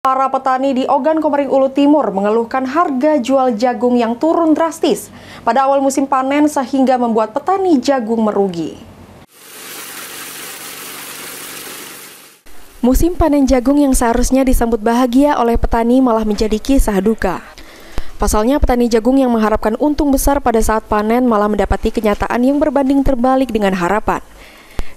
Para petani di Ogan Komering Ulu Timur mengeluhkan harga jual jagung yang turun drastis pada awal musim panen sehingga membuat petani jagung merugi. Musim panen jagung yang seharusnya disambut bahagia oleh petani malah menjadi kisah duka. Pasalnya petani jagung yang mengharapkan untung besar pada saat panen malah mendapati kenyataan yang berbanding terbalik dengan harapan,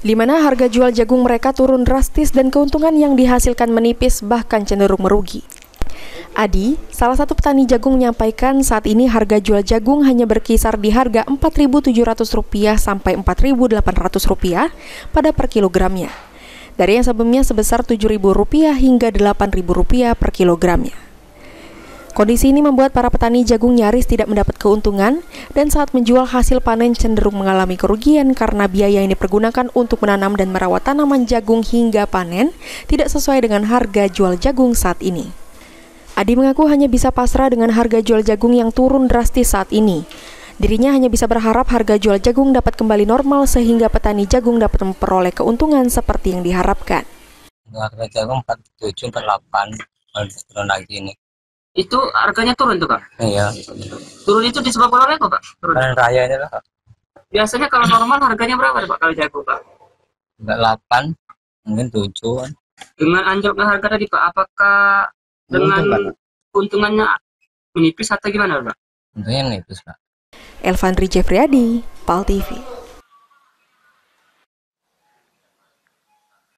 di mana harga jual jagung mereka turun drastis dan keuntungan yang dihasilkan menipis bahkan cenderung merugi. Adi, salah satu petani jagung, menyampaikan saat ini harga jual jagung hanya berkisar di harga Rp4.700 sampai Rp4.800 pada per kilogramnya, dari yang sebelumnya sebesar Rp7.000 hingga Rp8.000 per kilogramnya. Kondisi ini membuat para petani jagung nyaris tidak mendapat keuntungan dan saat menjual hasil panen cenderung mengalami kerugian karena biaya yang dipergunakan untuk menanam dan merawat tanaman jagung hingga panen tidak sesuai dengan harga jual jagung saat ini. Adi mengaku hanya bisa pasrah dengan harga jual jagung yang turun drastis saat ini. Dirinya hanya bisa berharap harga jual jagung dapat kembali normal sehingga petani jagung dapat memperoleh keuntungan seperti yang diharapkan. Harga jagung 47, 48, turun lagi ini. Itu harganya turun tuh, Kak? Iya. Turun itu disebabkan oleh apa, Kak? Turun. Panen raya ini lah. Biasanya kalau normal harganya berapa, Pak, kalau jagung, Kak? 8, mungkin 7. Dengan anjloknya harga tadi, Pak, apakah dengan keuntungannya menipis atau gimana, Pak? Untungnya menipis, Pak. Elvanri Jeffriyadi, PAL TV.